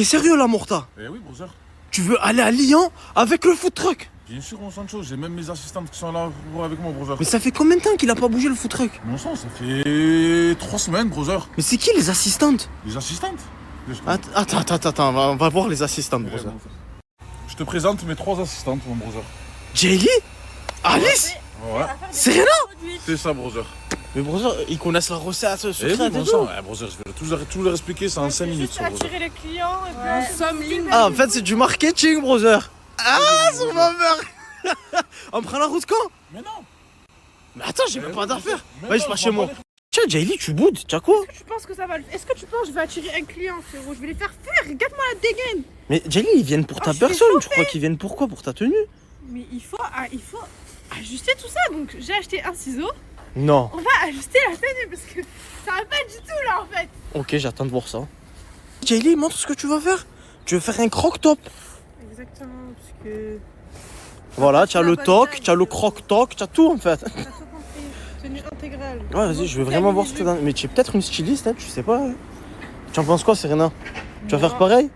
T'es sérieux là, Morta? Eh oui, brother. Tu veux aller à Lyon avec le food truck? Bien sûr, mon Sancho, j'ai même mes assistantes qui sont là avec moi, brother. Mais ça fait combien de temps qu'il a pas bougé le food truck? Mon sang, ça fait 3 semaines, brother. Mais c'est qui les assistantes? Les assistantes? Attends, on va voir les assistantes, Eh, brother. Je te présente mes 3 assistantes, mon brother. Jaylee? Alice? Ouais, Serena? c'est ça, brother. Mais brother, ils connaissent la recette Eh oui, secrète et mon tout. sang, brother, je vais tout leur expliquer, c'est en 5 minutes, Juste ça, brother. attirer les clients et puis nous sommes libres. Ah, en fait, c'est du marketing, brother. Ah, ça va faire. On prend la route quand? Mais non. Mais attends, j'ai même pas d'affaires. Mais Vas-y, non, je passe je chez m'en moi. bats les- Tiens, Jaylee, tu boudes, tu as quoi? Est-ce que tu penses que ça va le faire? Est-ce que tu penses que je vais attirer un client, frérot? Je vais les faire faire. Regarde-moi la dégaine. Mais Jaylee, ils viennent pour ta je suis personne. Tu crois qu'ils viennent pour quoi? Pour ta tenue? Mais il faut ajuster tout ça. Donc j'ai acheté un ciseau. Non. On va ajuster la tenue parce que ça va pas du tout là en fait. Ok, j'attends de voir ça. Jaylee, montre ce que tu vas faire. Tu veux faire un croc-top. Exactement, parce que Voilà, tu as la le bonne toc, taille, tu as le croc-toc, tu as tout en fait. t'as tout compris. Tenue intégrale. Ouais, vas-y, je veux vraiment voir ce que t'as. Mais tu es peut-être une styliste, hein, tu sais pas. Hein. Tu en penses quoi, Serena? Tu vas faire pareil?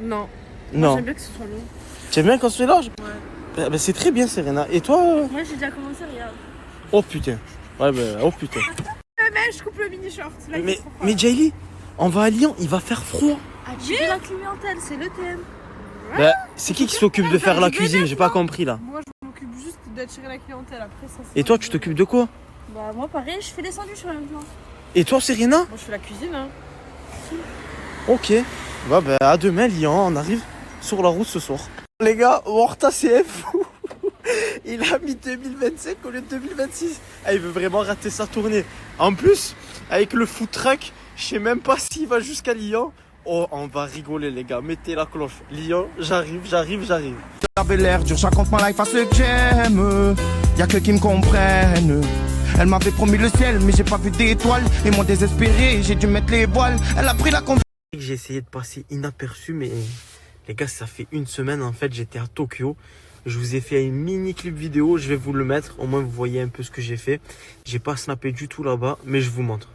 Non. Non. J'aime bien que ce soit long. Tu aimes bien quand c'est large? Ouais. Bah, c'est très bien, Serena. Et toi? Moi j'ai déjà commencé, regarde. Oh putain. Ouais, bah, oh putain. Mais je coupe le mini short. Là, Mais Jaylee, on va à Lyon, il va faire froid. Attirer la clientèle, c'est le thème. Bah, c'est qui s'occupe de faire la cuisine? J'ai pas compris là. Moi je m'occupe juste d'attirer la clientèle après ça. Et toi, tu t'occupes de quoi? Bah moi pareil, je fais des sandwichs en même temps. Et toi, Serena? Moi je fais la cuisine hein. Ok. Bah, à demain, Lyon, on arrive sur la route ce soir. Les gars, Horta c'est fou. Il a mis 2025 au lieu de 2026. Ah, il veut vraiment rater sa tournée. En plus, avec le food truck, je sais même pas s'il va jusqu'à Lyon. Oh, on va rigoler, les gars. Mettez la cloche. Lyon, j'arrive. J'avais l'air dur, je raconte ma life à ceux que j'aime. Y'a que qui me comprennent. Elle m'avait promis le ciel, mais j'ai pas vu d'étoiles. Et moi désespéré, j'ai dû mettre les voiles. Elle a pris la confiance. J'ai essayé de passer inaperçu, mais les gars, ça fait une semaine. En fait, j'étais à Tokyo. Je vous ai fait un mini clip vidéo. Je vais vous le mettre. Au moins, vous voyez un peu ce que j'ai fait. J'ai pas snappé du tout là-bas, mais je vous montre.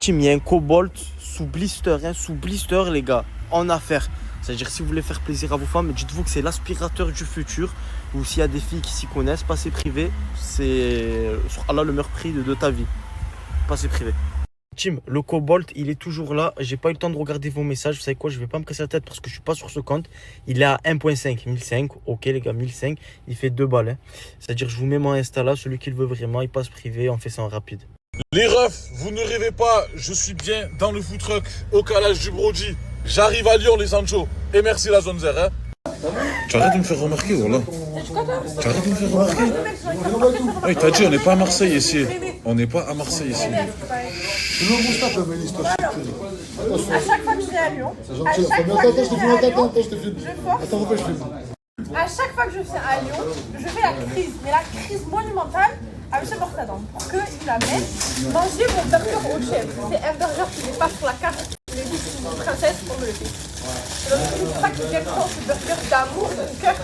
J'ai mis un Cobalt sous blister, sous blister, les gars, en affaire. C'est-à-dire, si vous voulez faire plaisir à vos femmes, dites-vous que c'est l'aspirateur du futur. Ou s'il y a des filles qui s'y connaissent, passez privé, c'est là le meilleur prix de ta vie. Passez privé. Tim, le Cobalt, il est toujours là. J'ai pas eu le temps de regarder vos messages. Vous savez quoi, je vais pas me casser la tête parce que je suis pas sur ce compte. Il est à 1.5, 1005. Ok, les gars, 1005. Il fait 2 balles. Hein. C'est-à-dire, je vous mets mon Insta là. Celui qui le veut vraiment, il passe privé. On fait ça en rapide. Les refs, vous ne rêvez pas, je suis bien dans le food truck, au calage du Brody. J'arrive à Lyon, les Sancho. Et merci la zone zère, hein. Tu arrêtes de me faire remarquer, voilà. Tu arrêtes de me faire remarquer. Oui, t'as dit, on n'est pas à Marseille ici. On n'est pas à Marseille ici. À chaque fois que je vais à Lyon, à chaque fois que je viens à Lyon, je fais la crise, mais la crise monumentale à M. Mortadan pour qu'il amène manger mon burger au chef. C'est un burger qui n'est pas sur la carte, je l'ai dit, c'est une princesse, on me le fait. Et donc c'est pour ça qu'il vient prendre ce burger d'amour de mon cœur.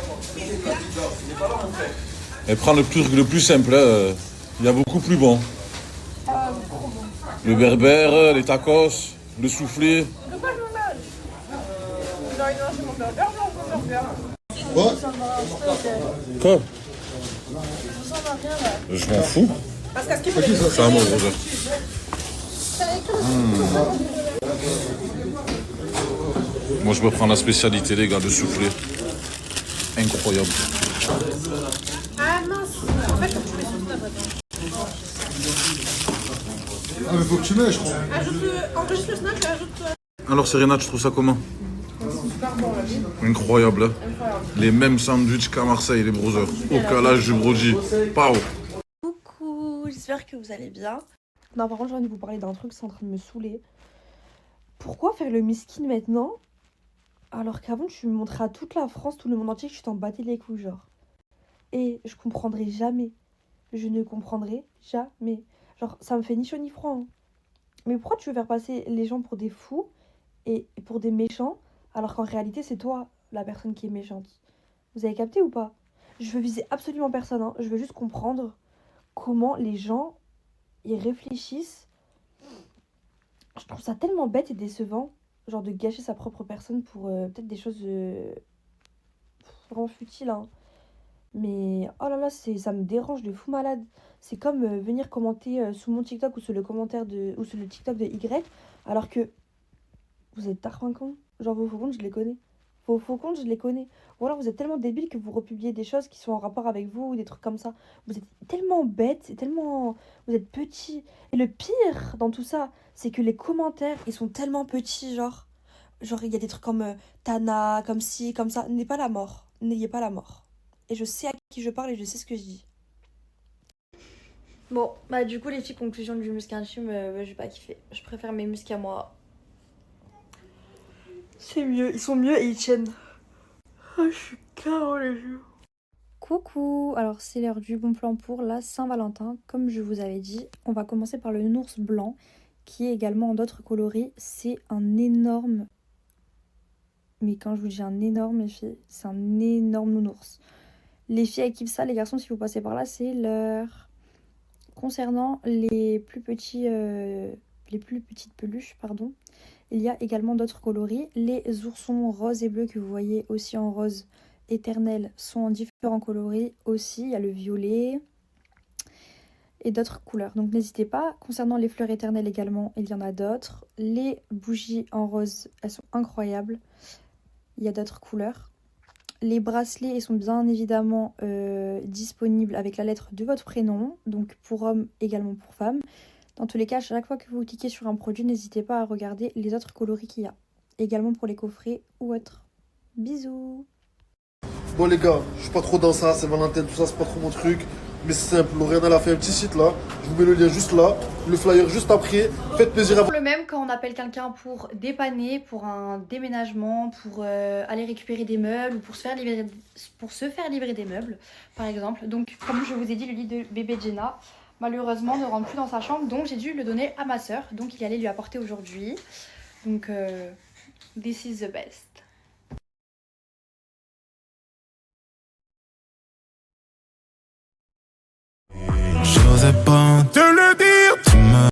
Et prends le truc le plus simple, hein. Il y a beaucoup plus bon. Le berbère, les tacos, le soufflé. De quoi je me mange? J'ai envie de manger mon burger, je mange mon burger. Quoi? Je m'en fous. Parce qu'à ce qu'il faut C'est à moi, brother. Moi, je me prends la spécialité, les gars, le soufflé. Incroyable. Ah mince, en fait, faut que tu mets sur ta boîte. Ah mais faut que tu mets, je crois. Enregistre le snap et ajoute. Alors, Serena, tu trouves ça comment? Incroyable, hein. Les mêmes sandwichs qu'à Marseille, les brothers. Au calage du Brody. Pau. Coucou, j'espère que vous allez bien. Non, par contre, j'ai envie de vous parler d'un truc, c'est en train de me saouler. Pourquoi faire le miskin maintenant alors qu'avant tu me montrais à toute la France, tout le monde entier que tu t'en battais les couilles, genre. Et je comprendrai jamais. Je ne comprendrai jamais. Genre, ça me fait ni chaud ni froid. Hein. Mais pourquoi tu veux faire passer les gens pour des fous et pour des méchants alors qu'en réalité c'est toi la personne qui est méchante? Vous avez capté ou pas? Je veux viser absolument personne, hein. Je veux juste comprendre comment les gens y réfléchissent. Je trouve ça tellement bête et décevant. genre de gâcher sa propre personne pour peut-être des choses vraiment futiles, hein. Mais oh là là, ça me dérange de fou malade. C'est comme venir commenter sous mon TikTok ou sur le ou sur le TikTok de Y, alors que vous êtes tarfinquants. Genre vos faux comptes, je les connais. Vos faux comptes, je les connais. Ou alors vous êtes tellement débiles que vous republiez des choses qui sont en rapport avec vous ou des trucs comme ça. Vous êtes tellement bêtes, vous êtes petits. Et le pire dans tout ça, c'est que les commentaires, ils sont tellement petits, genre il y a des trucs comme Tana, comme ci, comme ça. N'ayez pas la mort. N'ayez pas la mort. Et je sais à qui je parle et je sais ce que je dis. Bon, bah du coup les filles, conclusion du musc intime, j'ai pas kiffé. Je préfère mes muscles à moi. C'est mieux, ils sont mieux et ils tiennent. Oh, je suis KO les yeux. Coucou, alors c'est l'heure du bon plan pour la Saint-Valentin. Comme je vous avais dit, on va commencer par le nounours blanc, qui est également en d'autres coloris. C'est un énorme... Mais quand je vous dis un énorme, les filles, c'est un énorme nounours. Les filles elles kiffent ça, les garçons si vous passez par là, c'est l'heure. Concernant les plus petites peluches, pardon, il y a également d'autres coloris. Les oursons roses et bleus que vous voyez aussi en rose éternel sont en différents coloris aussi. Il y a le violet et d'autres couleurs. Donc n'hésitez pas. Concernant les fleurs éternelles également, il y en a d'autres. Les bougies en rose, elles sont incroyables. Il y a d'autres couleurs. Les bracelets ils sont bien évidemment disponibles avec la lettre de votre prénom, donc pour hommes, également pour femmes. Dans tous les cas, à chaque fois que vous cliquez sur un produit, n'hésitez pas à regarder les autres coloris qu'il y a. Également pour les coffrets ou autres. Bisous. Bon les gars, je suis pas trop dans ça, c'est Valentin, tout ça, c'est pas trop mon truc. Mais c'est simple, Lorraine elle a fait un petit site là. Je vous mets le lien juste là, le flyer juste après. Faites plaisir à vous. Le même quand on appelle quelqu'un pour dépanner, pour un déménagement, pour aller récupérer des meubles ou pour se faire livrer des meubles, par exemple. Donc comme je vous ai dit, le lit de bébé Jenna, malheureusement, ne rentre plus dans sa chambre. Donc j'ai dû le donner à ma soeur. Donc il allait lui apporter aujourd'hui. Donc this is the best. J'osais pas te le dire, tu m'as...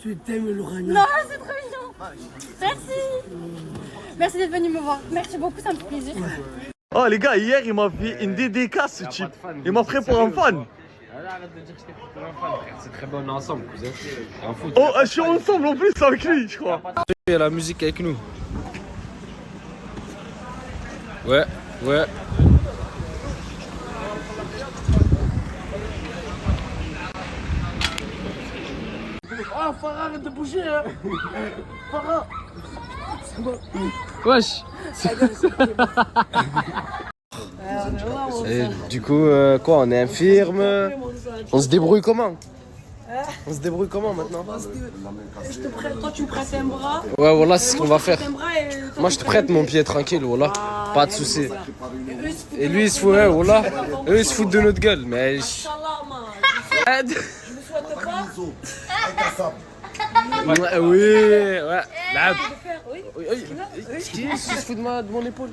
Je t'aime Lorraine. Non, c'est trop mignon. Merci. Merci d'être venu me voir. Merci beaucoup, ça me fait plaisir. Oh les gars, hier il m'a fait une dédicace ce type. Il m'a pris pour un fan. Arrête de dire que j'étais pris pour un fan, frère. C'est très bon ensemble, cousin. Un foot. Oh, je suis ensemble en plus avec lui, je crois. Il y a la musique avec nous. Ouais, ouais. Oh, Farah, arrête de bouger, hein. Farah. Wesh. Et du coup, quoi, on est infirme. On se débrouille comment? On se débrouille comment maintenant? Je te prête, toi tu me prêtes un bras. Ouais, voilà, c'est ce qu'on va faire. Et Moi, je te prête mon pied tranquille, voilà. Pas de soucis. Et lui, il se fout, ouais, voilà. Eux, ils se foutent de notre gueule, mais. Inch'Allah, man. Je me souhaite pas. Ouais, oui, ouais. Là. Qui il se fout de mon épaule?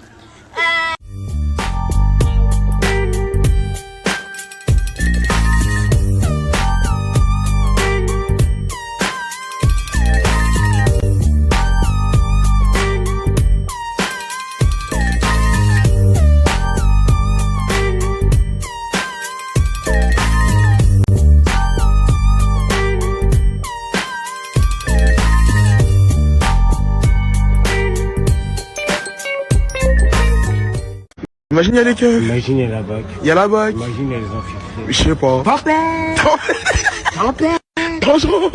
Imagine, il y a les keufs. Imagine, il y a la bague. Il y a la bague. Imagine, il y a les infiltrés. Je sais pas. Dangereux.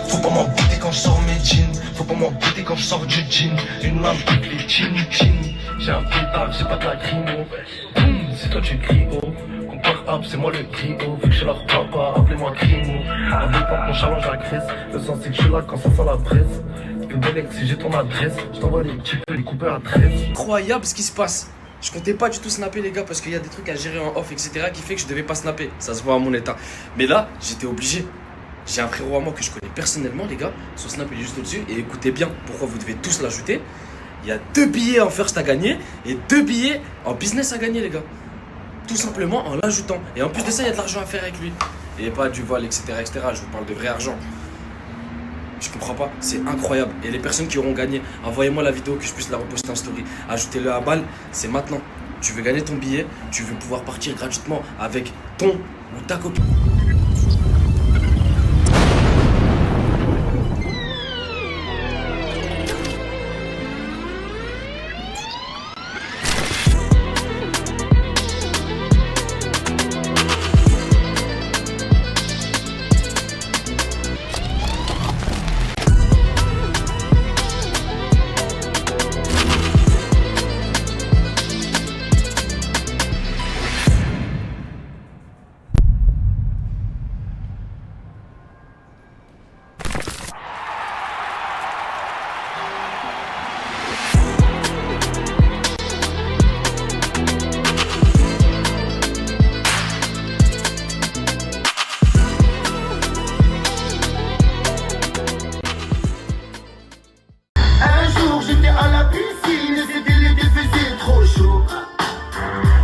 Faut pas m'embêter quand je sors mes jeans. Faut pas m'embêter quand je sors du jean. Une lame toutes les chin. J'ai un pétard, j'ai pas de la crimo. C'est toi tu cries haut. Compare up, c'est moi le trio. Vu que je suis leur papa, appelez-moi crimo. Avec pas mon challenge à crise. Le sens c'est que je suis là quand ça sent la presse. Si j'ai ton adresse, je t'envoie les petits peu, les coupeurs à 13. Incroyable ce qui se passe. Je comptais pas du tout snapper les gars parce qu'il y a des trucs à gérer en off etc qui fait que je devais pas snapper. Ça se voit à mon état. Mais là, j'étais obligé. J'ai un frérot à moi que je connais personnellement les gars. Son snap il est juste au-dessus. Et écoutez bien pourquoi vous devez tous l'ajouter. Il y a 2 billets en first à gagner et 2 billets en business à gagner les gars. Tout simplement en l'ajoutant. Et en plus de ça, il y a de l'argent à faire avec lui. Et pas du vol etc etc. Je vous parle de vrai argent. Je comprends pas, c'est incroyable. Et les personnes qui auront gagné, envoyez-moi la vidéo que je puisse la reposter en story. Ajoutez-le à balle, c'est maintenant. Tu veux gagner ton billet, tu veux pouvoir partir gratuitement avec ton ou ta copine. Un jour j'étais à la piscine et c'était l'été, faisait trop chaud.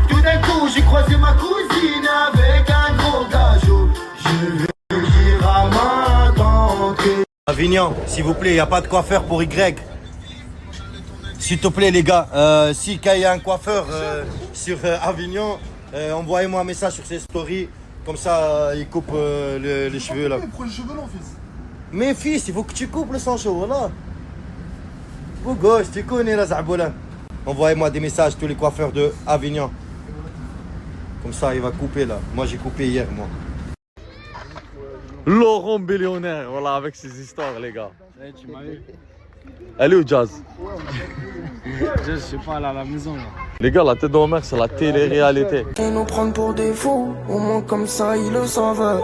Tout d'un coup j'ai croisé ma cousine avec un gros gajot. Je vais dire à ma tante que... Avignon, s'il vous plaît, y a pas de coiffeur pour Y. S'il te plaît les gars, si il y a un coiffeur sur Avignon, envoyez-moi un message sur ses stories. Comme ça, il coupe les cheveux là. Prends les cheveux là, fils. Mais fils, il faut que tu coupes le sang chaud, voilà. Beau gosse, tu connais la Zaboula. Envoyez-moi des messages, tous les coiffeurs de Avignon. Comme ça, il va couper là. Moi, j'ai coupé hier, moi. Laurent Billionnaire, voilà, avec ses histoires, les gars. Tu m'as eu. Elle est où, Jazz? Je sais pas, là, à la maison. Là. Les gars, la tête de Homer, c'est la télé-réalité. Et nous prendre pour des fous, au moins comme ça ils le savent.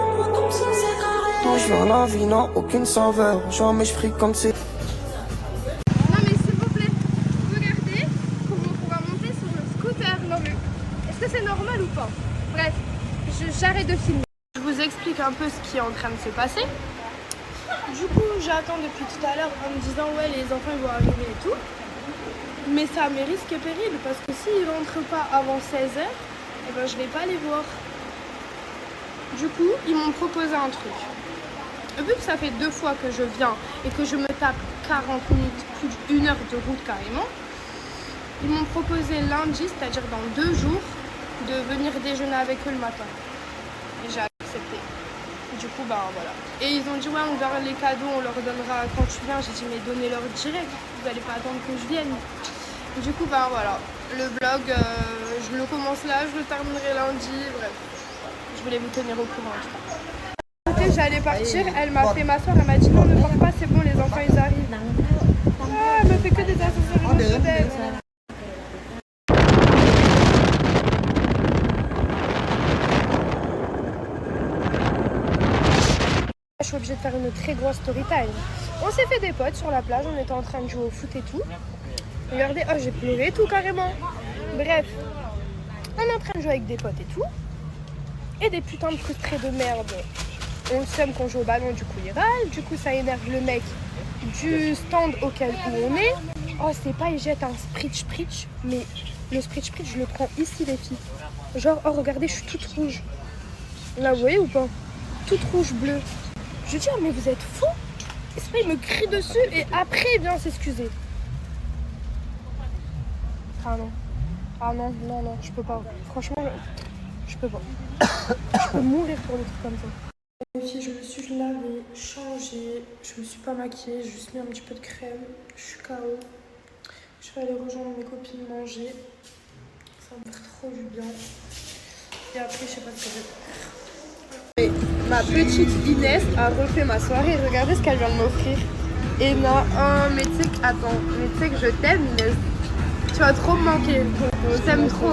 Toi je viens la vie n'a aucune saveur, jamais je prie comme c'est. Non mais s'il vous plaît, regardez comment on va monter sur le scooter. Non mais est-ce que c'est normal ou pas? Bref, j'arrête de filmer. Je vous explique un peu ce qui est en train de se passer. Du coup, j'attends depuis tout à l'heure en me disant ouais les enfants ils vont arriver et tout. Mais ça a mes risques et périls parce que s'ils rentrent pas avant 16h, eh ben je vais pas les voir. Du coup, ils m'ont proposé un truc. Vu que ça fait 2 fois que je viens et que je me tape 40 minutes, plus d'1 heure de route carrément, ils m'ont proposé lundi, c'est-à-dire dans 2 jours, de venir déjeuner avec eux le matin. Et j'ai accepté. Du coup, ben voilà. Et ils ont dit ouais, on verra les cadeaux, on leur donnera quand tu viens. J'ai dit mais donnez-leur direct, vous n'allez pas attendre que je vienne. Du coup, ben voilà. Le vlog, je le commence là, je le terminerai lundi, bref. Je voulais vous tenir au courant en tout cas. J'allais partir, elle m'a fait m'asseoir, elle m'a dit non ne pars pas, c'est bon, les enfants ils arrivent. Ah, elle me fait que des accessoires émotionnels. Je suis obligée de faire une très grosse story time. On s'est fait des potes sur la plage, on était en train de jouer au foot et tout. Regardez, oh j'ai pleuré et tout carrément. Bref, on est en train de jouer avec des potes et tout. Et des putains de frustrés de merde. On le somme qu'on joue au ballon, du coup il râle, du coup ça énerve le mec du stand auquel où on est. Oh c'est pas, il jette un spritch, mais le spritch je le prends ici les filles. Genre, oh regardez, je suis toute rouge. Là vous voyez ou pas? Toute rouge bleue. Je dis, oh mais vous êtes fous? Et c'est pas, il me crie dessus et après il vient s'excuser. Ah non. Ah non, non, non, je peux pas. Franchement, je peux pas. Je peux mourir pour des trucs comme ça. Les filles, je me suis lavée, changée, je me suis pas maquillée, j'ai juste mis un petit peu de crème, je suis KO. Je vais aller rejoindre mes copines manger, ça va me faire trop du bien. Et après, je sais pas ce que je vais faire. Ma petite Inès a refait ma soirée, regardez ce qu'elle vient de m'offrir. Et non, oh, mais tu sais que, attends, mais tu sais que je t'aime Inès. Tu vas trop me manquer, on t'aime trop.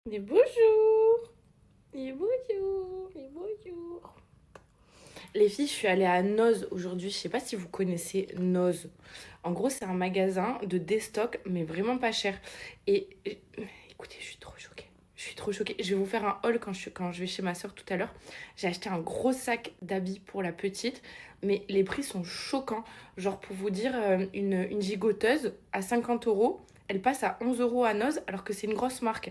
Des bonjours. Et bonjour, et bonjour. Les filles, je suis allée à Noz aujourd'hui. Je sais pas si vous connaissez Noz. En gros, c'est un magasin de déstock, mais vraiment pas cher. Et écoutez, je suis trop choquée. Je suis trop choquée. Je vais vous faire un haul quand je vais chez ma soeur tout à l'heure. J'ai acheté un gros sac d'habits pour la petite. Mais les prix sont choquants. Genre, pour vous dire, une gigoteuse à 50 €. Elle passe à 11 € à Noz, alors que c'est une grosse marque.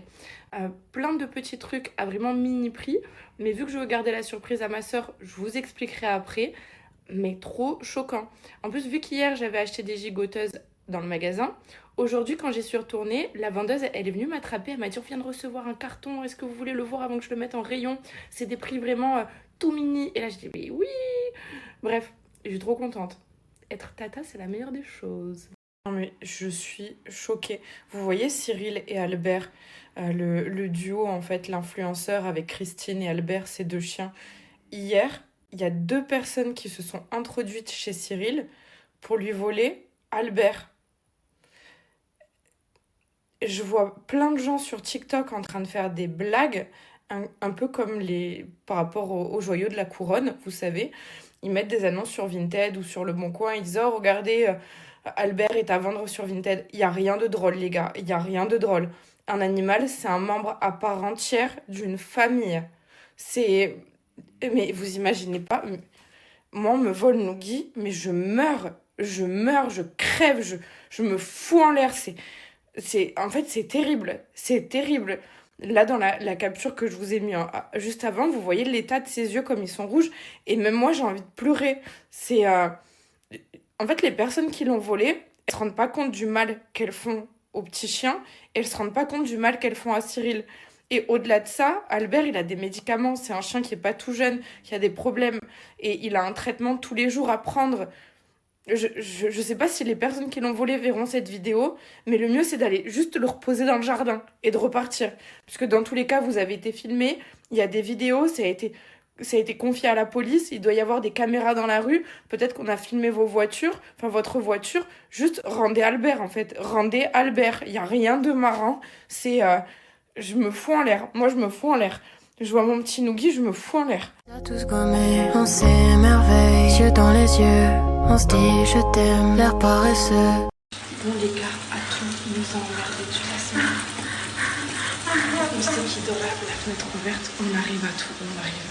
Plein de petits trucs à vraiment mini prix. Mais vu que je veux garder la surprise à ma soeur, je vous expliquerai après. mais trop choquant. En plus, vu qu'hier, j'avais acheté des gigoteuses dans le magasin, aujourd'hui, quand j'y suis retournée, la vendeuse, elle est venue m'attraper. Elle m'a dit, on vient de recevoir un carton. Est-ce que vous voulez le voir avant que je le mette en rayon? C'est des prix vraiment tout mini. Et là, je dis, mais oui. Bref, je suis trop contente. Être tata, c'est la meilleure des choses. Non mais je suis choquée. Vous voyez Cyril et Albert, le duo en fait, l'influenceur avec Christine et Albert, ces deux chiens. Hier, il y a 2 personnes qui se sont introduites chez Cyril pour lui voler Albert. Je vois plein de gens sur TikTok en train de faire des blagues, un peu comme par rapport aux joyaux de la couronne, vous savez. Ils mettent des annonces sur Vinted ou sur Le Bon Coin, ils disent « Oh, regardez, Albert est à vendre sur Vinted. » Il n'y a rien de drôle, les gars, il n'y a rien de drôle. Un animal, c'est un membre à part entière d'une famille. Mais vous imaginez pas, moi, on me vole Noogie, mais je meurs, je crève, je me fous en l'air. En fait, c'est terrible, c'est terrible. Là, dans la capture que je vous ai mis juste avant, vous voyez l'état de ses yeux comme ils sont rouges. Et même moi, j'ai envie de pleurer. En fait, les personnes qui l'ont volé, elles ne se rendent pas compte du mal qu'elles font au petit chien. Et elles ne se rendent pas compte du mal qu'elles font à Cyril. Et au-delà de ça, Albert, il a des médicaments. C'est un chien qui n'est pas tout jeune, qui a des problèmes. Et il a un traitement tous les jours à prendre. Je sais pas si les personnes qui l'ont volé verront cette vidéo, mais le mieux c'est d'aller juste le reposer dans le jardin et de repartir. Parce que dans tous les cas, vous avez été filmé, il y a des vidéos, ça a été confié à la police, il doit y avoir des caméras dans la rue, peut-être qu'on a filmé votre voiture, juste rendez Albert en fait, rendez Albert, il n'y a rien de marrant, je me fous en l'air, moi je me fous en l'air. Je vois mon petit Noogie, je me fous en l'air. On a tous gommé, on s'émerveille, yeux dans les yeux, on se dit je t'aime, l'air paresseux. Bon les gars, à tout, il nous a emmerdé toute la semaine. On sait qu'il dort la fenêtre ouverte, on arrive à tout, on arrive.